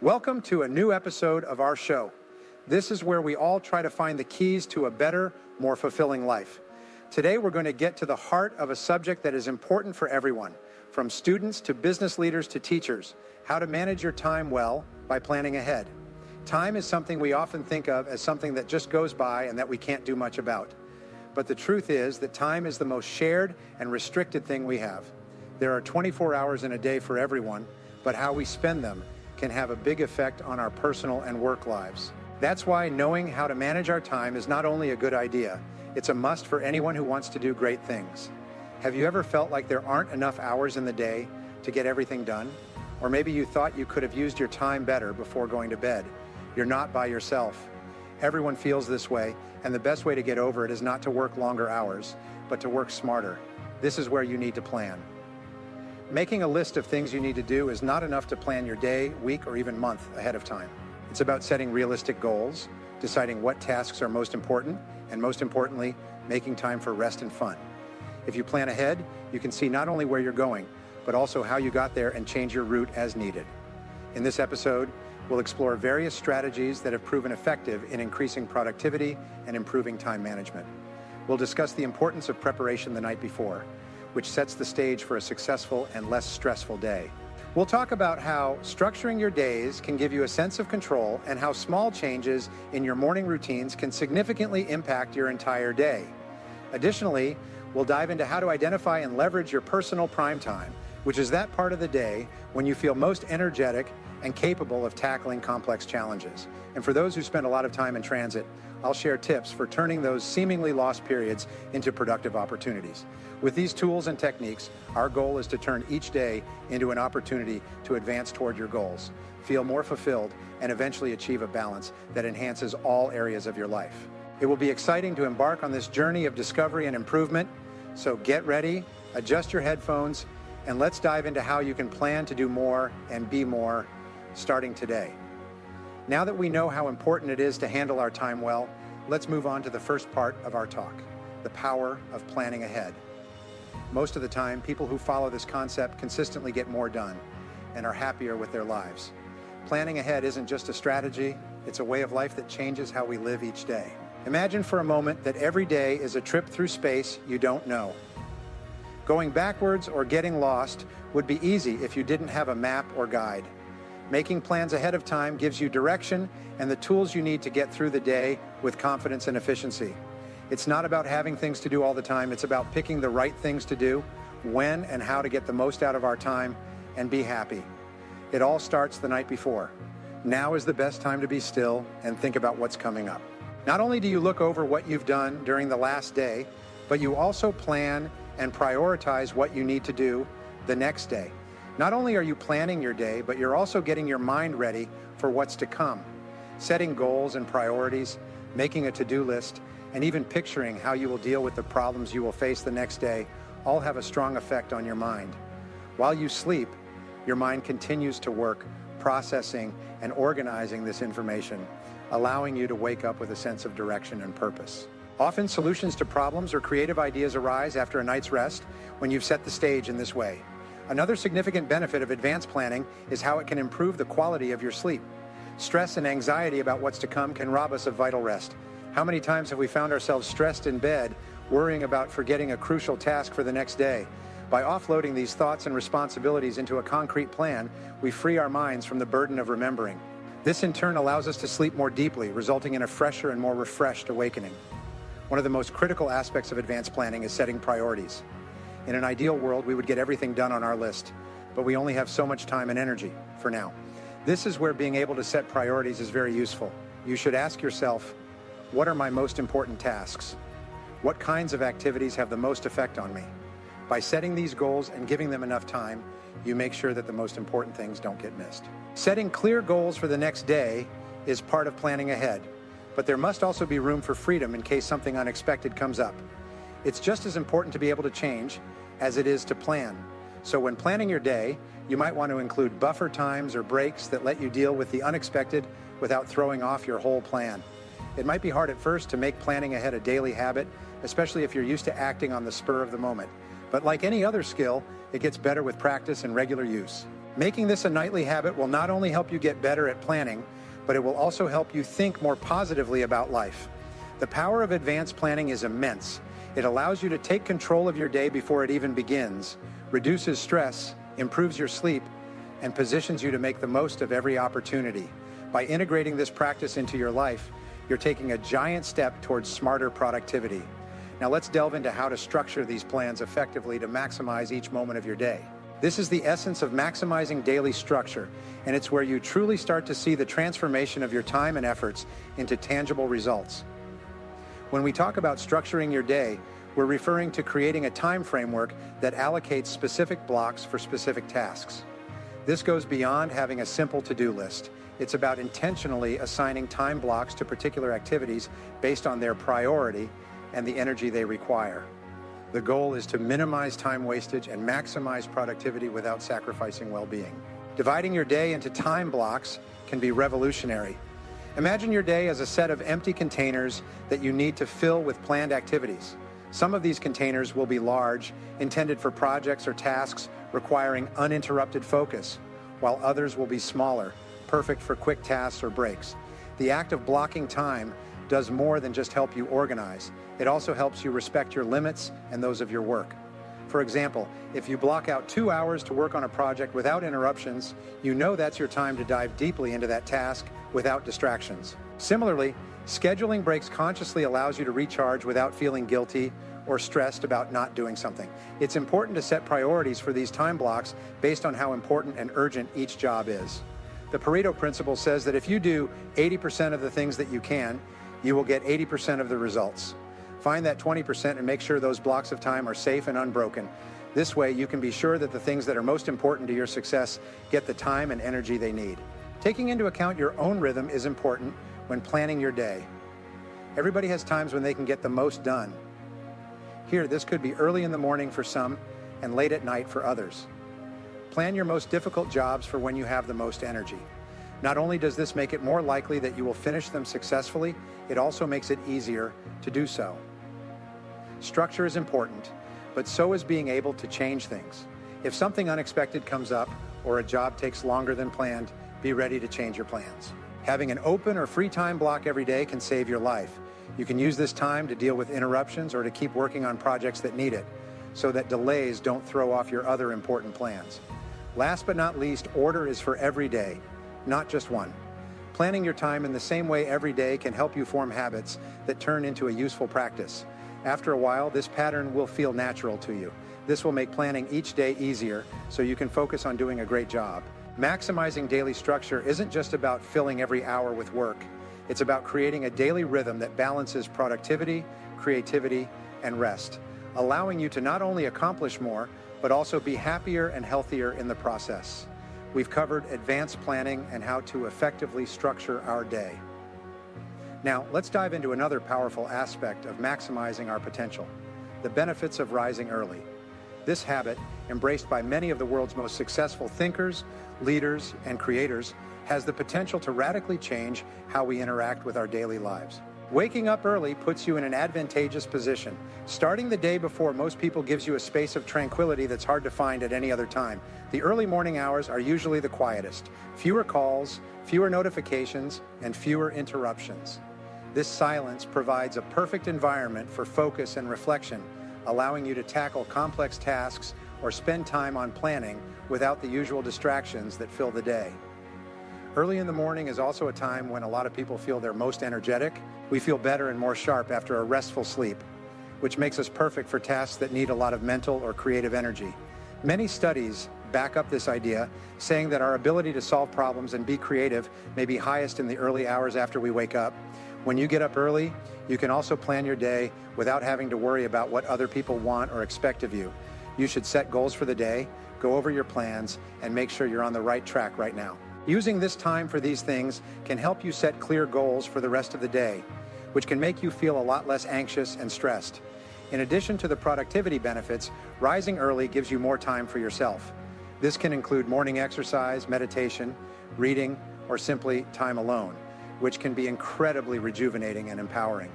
Welcome to a new episode of our show. This is where we all try to find the keys to a better, more fulfilling life. Today, we're going to get to the heart of a subject that is important for everyone, from students to business leaders to teachers, how to manage your time well by planning ahead. Time is something we often think of as something that just goes by and that we can't do much about. But the truth is that time is the most shared and restricted thing we have. There are 24 hours in a day for everyone, but how we spend them can have a big effect on our personal and work lives. That's why knowing how to manage our time is not only a good idea, it's a must for anyone who wants to do great things. Have you ever felt like there aren't enough hours in the day to get everything done? Or maybe you thought you could have used your time better before going to bed. You're not by yourself. Everyone feels this way, and the best way to get over it is not to work longer hours, but to work smarter. This is where you need to plan. Making a list of things you need to do is not enough to plan your day, week, or even month ahead of time. It's about setting realistic goals, deciding what tasks are most important, and most importantly, making time for rest and fun. If you plan ahead, you can see not only where you're going, but also how you got there and change your route as needed. In this episode, we'll explore various strategies that have proven effective in increasing productivity and improving time management. We'll discuss the importance of preparation the night before, which sets the stage for a successful and less stressful day. We'll talk about how structuring your days can give you a sense of control and how small changes in your morning routines can significantly impact your entire day. Additionally, we'll dive into how to identify and leverage your personal prime time, which is that part of the day when you feel most energetic and capable of tackling complex challenges. And for those who spend a lot of time in transit, I'll share tips for turning those seemingly lost periods into productive opportunities. With these tools and techniques, our goal is to turn each day into an opportunity to advance toward your goals, feel more fulfilled, and eventually achieve a balance that enhances all areas of your life. It will be exciting to embark on this journey of discovery and improvement, so get ready, adjust your headphones, and let's dive into how you can plan to do more and be more starting today. Now that we know how important it is to handle our time well, let's move on to the first part of our talk, the power of planning ahead. Most of the time, people who follow this concept consistently get more done and are happier with their lives. Planning ahead isn't just a strategy, it's a way of life that changes how we live each day. Imagine for a moment that every day is a trip through space you don't know. Going backwards or getting lost would be easy if you didn't have a map or guide. Making plans ahead of time gives you direction and the tools you need to get through the day with confidence and efficiency. It's not about having things to do all the time, it's about picking the right things to do, when and how to get the most out of our time, and be happy. It all starts the night before. Now is the best time to be still and think about what's coming up. Not only do you look over what you've done during the last day, but you also plan and prioritize what you need to do the next day. Not only are you planning your day, but you're also getting your mind ready for what's to come. Setting goals and priorities, making a to-do list, and even picturing how you will deal with the problems you will face the next day all have a strong effect on your mind. While you sleep, your mind continues to work, processing and organizing this information, allowing you to wake up with a sense of direction and purpose. Often solutions to problems or creative ideas arise after a night's rest when you've set the stage in this way. Another significant benefit of advanced planning is how it can improve the quality of your sleep. Stress and anxiety about what's to come can rob us of vital rest. How many times have we found ourselves stressed in bed, worrying about forgetting a crucial task for the next day? By offloading these thoughts and responsibilities into a concrete plan, we free our minds from the burden of remembering. This in turn allows us to sleep more deeply, resulting in a fresher and more refreshed awakening. One of the most critical aspects of advanced planning is setting priorities. In an ideal world, we would get everything done on our list, but we only have so much time and energy for now. This is where being able to set priorities is very useful. You should ask yourself, what are my most important tasks? What kinds of activities have the most effect on me? By setting these goals and giving them enough time, you make sure that the most important things don't get missed. Setting clear goals for the next day is part of planning ahead, but there must also be room for freedom in case something unexpected comes up. It's just as important to be able to change as it is to plan. So when planning your day, you might want to include buffer times or breaks that let you deal with the unexpected without throwing off your whole plan. It might be hard at first to make planning ahead a daily habit, especially if you're used to acting on the spur of the moment. But like any other skill, it gets better with practice and regular use. Making this a nightly habit will not only help you get better at planning, but it will also help you think more positively about life. The power of advanced planning is immense. It allows you to take control of your day before it even begins, reduces stress, improves your sleep, and positions you to make the most of every opportunity. By integrating this practice into your life, you're taking a giant step towards smarter productivity. Now let's delve into how to structure these plans effectively to maximize each moment of your day. This is the essence of maximizing daily structure, and it's where you truly start to see the transformation of your time and efforts into tangible results. When we talk about structuring your day, we're referring to creating a time framework that allocates specific blocks for specific tasks. This goes beyond having a simple to-do list. It's about intentionally assigning time blocks to particular activities based on their priority and the energy they require. The goal is to minimize time wastage and maximize productivity without sacrificing well-being. Dividing your day into time blocks can be revolutionary. Imagine your day as a set of empty containers that you need to fill with planned activities. Some of these containers will be large, intended for projects or tasks requiring uninterrupted focus, while others will be smaller, perfect for quick tasks or breaks. The act of blocking time does more than just help you organize. It also helps you respect your limits and those of your work. For example, if you block out 2 hours to work on a project without interruptions, you know that's your time to dive deeply into that task without distractions. Similarly, scheduling breaks consciously allows you to recharge without feeling guilty or stressed about not doing something. It's important to set priorities for these time blocks based on how important and urgent each job is. The Pareto principle says that if you do 80% of the things that you can, you will get 80% of the results. Find that 20% and make sure those blocks of time are safe and unbroken. This way, you can be sure that the things that are most important to your success get the time and energy they need. Taking into account your own rhythm is important when planning your day. Everybody has times when they can get the most done. Here, this could be early in the morning for some and late at night for others. Plan your most difficult jobs for when you have the most energy. Not only does this make it more likely that you will finish them successfully, it also makes it easier to do so. Structure is important, but so is being able to change things. If something unexpected comes up or a job takes longer than planned, be ready to change your plans. Having an open or free time block every day can save your life. You can use this time to deal with interruptions or to keep working on projects that need it, so that delays don't throw off your other important plans. Last but not least, order is for every day, not just one. Planning your time in the same way every day can help you form habits that turn into a useful practice. After a while, this pattern will feel natural to you. This will make planning each day easier so you can focus on doing a great job. Maximizing daily structure isn't just about filling every hour with work. It's about creating a daily rhythm that balances productivity, creativity, and rest, allowing you to not only accomplish more, but also be happier and healthier in the process. We've covered advanced planning and how to effectively structure our day. Now, let's dive into another powerful aspect of maximizing our potential, the benefits of rising early. This habit, embraced by many of the world's most successful thinkers, leaders, and creators, has the potential to radically change how we interact with our daily lives. Waking up early puts you in an advantageous position. Starting the day before most people gives you a space of tranquility that's hard to find at any other time. The early morning hours are usually the quietest. Fewer calls, fewer notifications, and fewer interruptions. This silence provides a perfect environment for focus and reflection, allowing you to tackle complex tasks or spend time on planning without the usual distractions that fill the day. Early in the morning is also a time when a lot of people feel they're most energetic. We feel better and more sharp after a restful sleep, which makes us perfect for tasks that need a lot of mental or creative energy. Many studies back up this idea, saying that our ability to solve problems and be creative may be highest in the early hours after we wake up. When you get up early, you can also plan your day without having to worry about what other people want or expect of you. You should set goals for the day, go over your plans, and make sure you're on the right track right now. Using this time for these things can help you set clear goals for the rest of the day, which can make you feel a lot less anxious and stressed. In addition to the productivity benefits, rising early gives you more time for yourself. This can include morning exercise, meditation, reading, or simply time alone, which can be incredibly rejuvenating and empowering.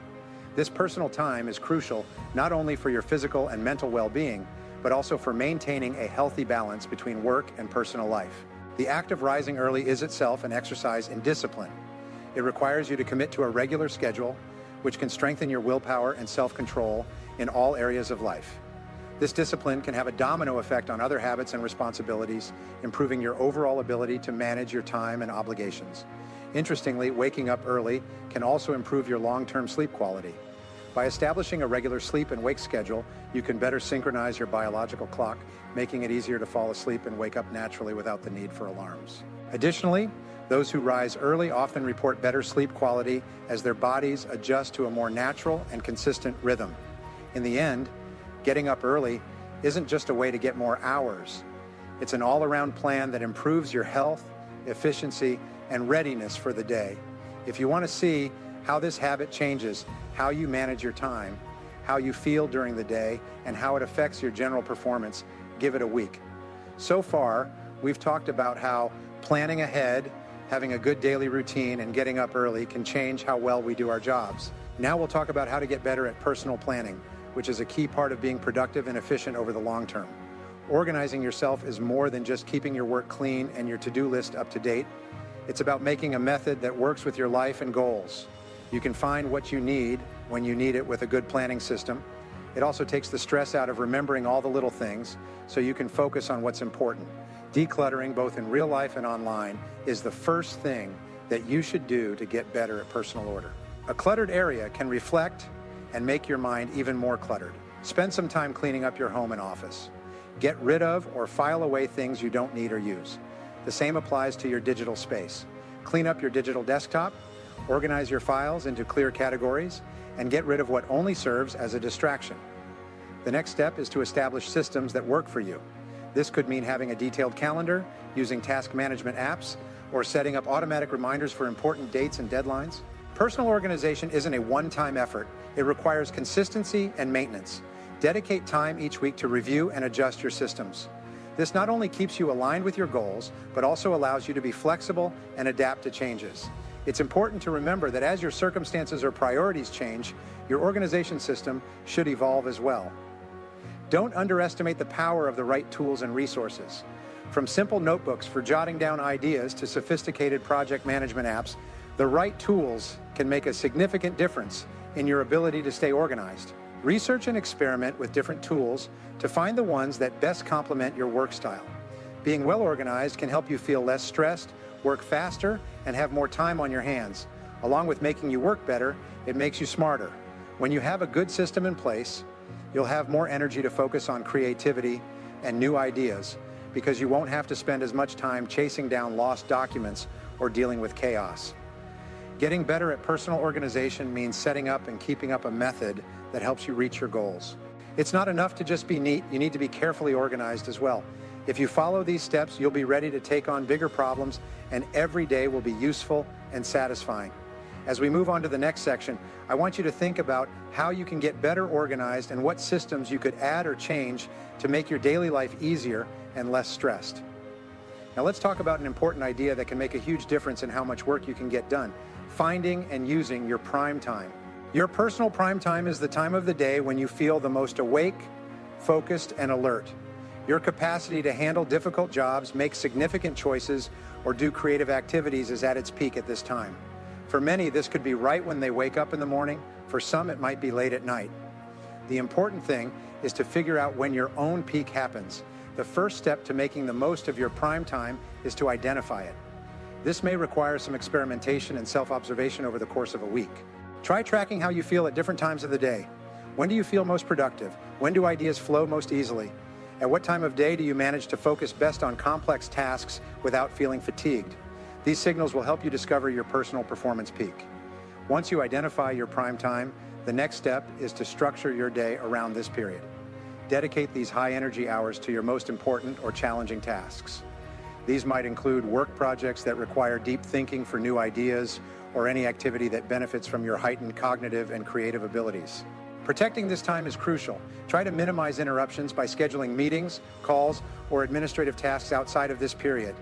This personal time is crucial not only for your physical and mental well-being, but also for maintaining a healthy balance between work and personal life. The act of rising early is itself an exercise in discipline. It requires you to commit to a regular schedule, which can strengthen your willpower and self-control in all areas of life. This discipline can have a domino effect on other habits and responsibilities, improving your overall ability to manage your time and obligations. Interestingly, waking up early can also improve your long-term sleep quality. By establishing a regular sleep and wake schedule, you can better synchronize your biological clock, making it easier to fall asleep and wake up naturally without the need for alarms. Additionally, those who rise early often report better sleep quality as their bodies adjust to a more natural and consistent rhythm. In the end, getting up early isn't just a way to get more hours. It's an all-around plan that improves your health, efficiency, and readiness for the day. If you want to see how this habit changes how you manage your time, how you feel during the day, and how it affects your general performance, give it a week. So far, we've talked about how planning ahead, having a good daily routine, and getting up early can change how well we do our jobs. Now we'll talk about how to get better at personal planning, which is a key part of being productive and efficient over the long term. Organizing yourself is more than just keeping your work clean and your to-do list up to date. It's about making a method that works with your life and goals. You can find what you need when you need it with a good planning system. It also takes the stress out of remembering all the little things so you can focus on what's important. Decluttering, both in real life and online, is the first thing that you should do to get better at personal order. A cluttered area can reflect and make your mind even more cluttered. Spend some time cleaning up your home and office. Get rid of or file away things you don't need or use. The same applies to your digital space. Clean up your digital desktop, organize your files into clear categories, and get rid of what only serves as a distraction. The next step is to establish systems that work for you. This could mean having a detailed calendar, using task management apps, or setting up automatic reminders for important dates and deadlines. Personal organization isn't a one-time effort. It requires consistency and maintenance. Dedicate time each week to review and adjust your systems. This not only keeps you aligned with your goals, but also allows you to be flexible and adapt to changes. It's important to remember that as your circumstances or priorities change, your organization system should evolve as well. Don't underestimate the power of the right tools and resources. From simple notebooks for jotting down ideas to sophisticated project management apps, the right tools can make a significant difference in your ability to stay organized. Research and experiment with different tools to find the ones that best complement your work style. Being well organized can help you feel less stressed, work faster, and have more time on your hands. Along with making you work better, it makes you smarter. When you have a good system in place, you'll have more energy to focus on creativity and new ideas because you won't have to spend as much time chasing down lost documents or dealing with chaos. Getting better at personal organization means setting up and keeping up a method that helps you reach your goals. It's not enough to just be neat, you need to be carefully organized as well. If you follow these steps, you'll be ready to take on bigger problems, and every day will be useful and satisfying. As we move on to the next section, I want you to think about how you can get better organized and what systems you could add or change to make your daily life easier and less stressed. Now let's talk about an important idea that can make a huge difference in how much work you can get done: finding and using your prime time. Your personal prime time is the time of the day when you feel the most awake, focused, and alert. Your capacity to handle difficult jobs, make significant choices, or do creative activities is at its peak at this time. For many, this could be right when they wake up in the morning. For some, it might be late at night. The important thing is to figure out when your own peak happens. The first step to making the most of your prime time is to identify it. This may require some experimentation and self-observation over the course of a week. Try tracking how you feel at different times of the day. When do you feel most productive? When do ideas flow most easily? At what time of day do you manage to focus best on complex tasks without feeling fatigued? These signals will help you discover your personal performance peak. Once you identify your prime time, the next step is to structure your day around this period. Dedicate these high-energy hours to your most important or challenging tasks. These might include work projects that require deep thinking for new ideas, or any activity that benefits from your heightened cognitive and creative abilities. Protecting this time is crucial. Try to minimize interruptions by scheduling meetings, calls, or administrative tasks outside of this period.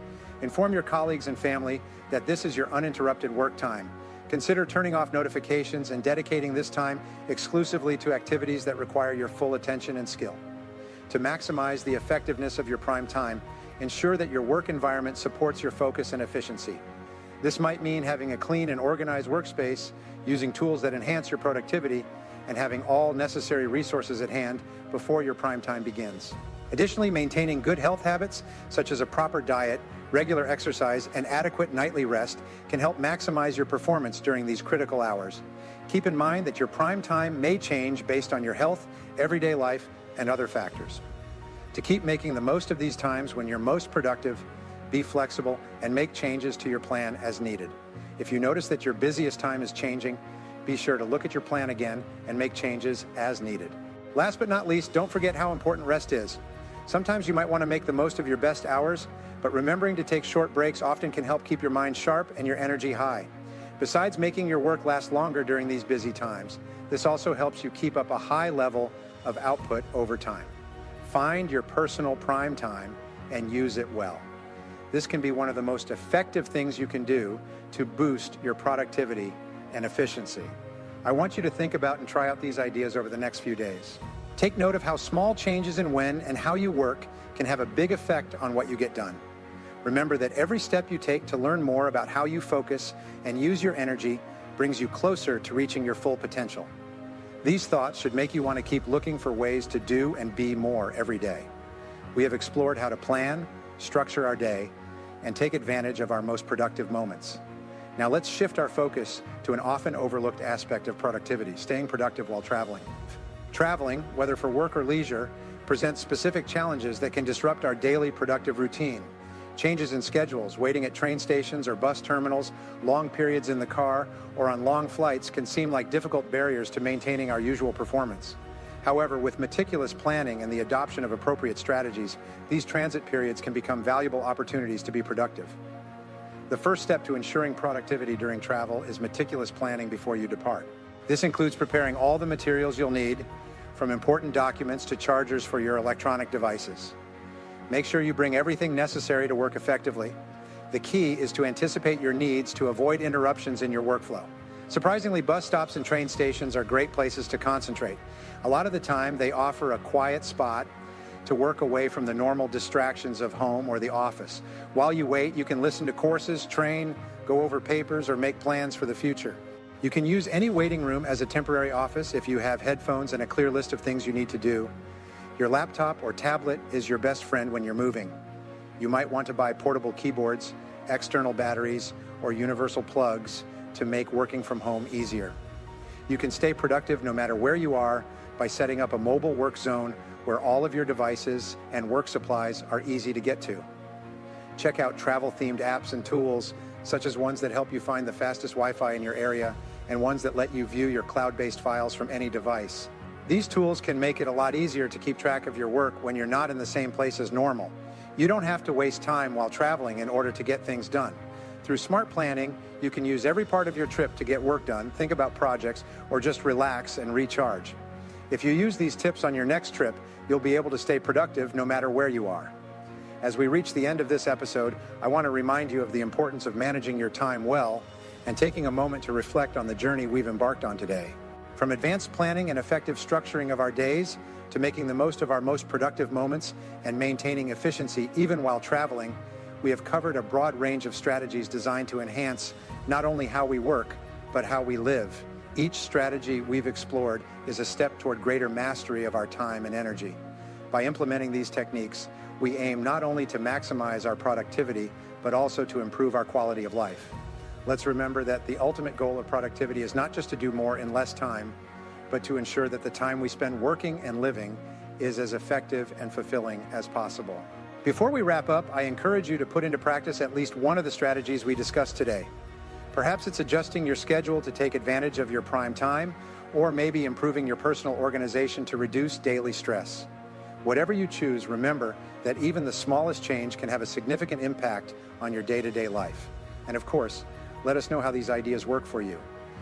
Inform your colleagues and family that this is your uninterrupted work time. Consider turning off notifications and dedicating this time exclusively to activities that require your full attention and skill. To maximize the effectiveness of your prime time, ensure that your work environment supports your focus and efficiency. This might mean having a clean and organized workspace, using tools that enhance your productivity, and having all necessary resources at hand before your prime time begins. Additionally, maintaining good health habits, such as a proper diet, regular exercise, and adequate nightly rest can help maximize your performance during these critical hours. Keep in mind that your prime time may change based on your health, everyday life, and other factors. To keep making the most of these times when you're most productive, be flexible and make changes to your plan as needed. If you notice that your busiest time is changing, be sure to look at your plan again and make changes as needed. Last but not least, don't forget how important rest is. Sometimes you might want to make the most of your best hours, but remembering to take short breaks often can help keep your mind sharp and your energy high. Besides making your work last longer during these busy times, this also helps you keep up a high level of output over time. Find your personal prime time and use it well. This can be one of the most effective things you can do to boost your productivity and efficiency. I want you to think about and try out these ideas over the next few days. Take note of how small changes in when and how you work can have a big effect on what you get done. Remember that every step you take to learn more about how you focus and use your energy brings you closer to reaching your full potential. These thoughts should make you want to keep looking for ways to do and be more every day. We have explored how to plan, structure our day, and take advantage of our most productive moments. Now let's shift our focus to an often overlooked aspect of productivity, staying productive while traveling. Traveling, whether for work or leisure, presents specific challenges that can disrupt our daily productive routine. Changes in schedules, waiting at train stations or bus terminals, long periods in the car, or on long flights can seem like difficult barriers to maintaining our usual performance. However, with meticulous planning and the adoption of appropriate strategies, these transit periods can become valuable opportunities to be productive. The first step to ensuring productivity during travel is meticulous planning before you depart. This includes preparing all the materials you'll need, from important documents to chargers for your electronic devices. Make sure you bring everything necessary to work effectively. The key is to anticipate your needs to avoid interruptions in your workflow. Surprisingly, bus stops and train stations are great places to concentrate. A lot of the time, they offer a quiet spot to work away from the normal distractions of home or the office. While you wait, you can listen to courses, train, go over papers, or make plans for the future. You can use any waiting room as a temporary office if you have headphones and a clear list of things you need to do. Your laptop or tablet is your best friend when you're moving. You might want to buy portable keyboards, external batteries, or universal plugs to make working from home easier. You can stay productive no matter where you are by setting up a mobile work zone where all of your devices and work supplies are easy to get to. Check out travel-themed apps and tools, such as ones that help you find the fastest Wi-Fi in your area and ones that let you view your cloud-based files from any device. These tools can make it a lot easier to keep track of your work when you're not in the same place as normal. You don't have to waste time while traveling in order to get things done. Through smart planning, you can use every part of your trip to get work done, think about projects, or just relax and recharge. If you use these tips on your next trip, you'll be able to stay productive no matter where you are. As we reach the end of this episode, I want to remind you of the importance of managing your time well and taking a moment to reflect on the journey we've embarked on today. From advanced planning and effective structuring of our days to making the most of our most productive moments and maintaining efficiency even while traveling, we have covered a broad range of strategies designed to enhance not only how we work, but how we live. Each strategy we've explored is a step toward greater mastery of our time and energy. By implementing these techniques, we aim not only to maximize our productivity, but also to improve our quality of life. Let's remember that the ultimate goal of productivity is not just to do more in less time, but to ensure that the time we spend working and living is as effective and fulfilling as possible. Before we wrap up, I encourage you to put into practice at least one of the strategies we discussed today. Perhaps it's adjusting your schedule to take advantage of your prime time, or maybe improving your personal organization to reduce daily stress. Whatever you choose, remember that even the smallest change can have a significant impact on your day-to-day life. And of course, let us know how these ideas work for you.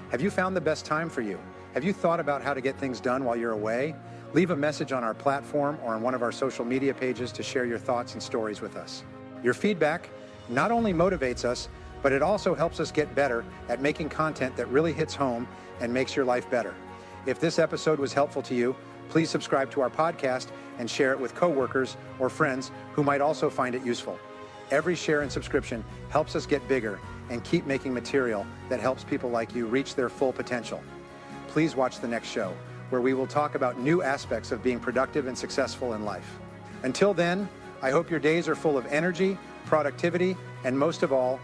Have you found the best time for you? Have you thought about how to get things done while you're away? Leave a message on our platform or on one of our social media pages to share your thoughts and stories with us. Your feedback not only motivates us, but it also helps us get better at making content that really hits home and makes your life better. If this episode was helpful to you, please subscribe to our podcast and share it with coworkers or friends who might also find it useful. Every share and subscription helps us get bigger and keep making material that helps people like you reach their full potential. Please watch the next show, where we will talk about new aspects of being productive and successful in life. Until then, I hope your days are full of energy, productivity, and most of all,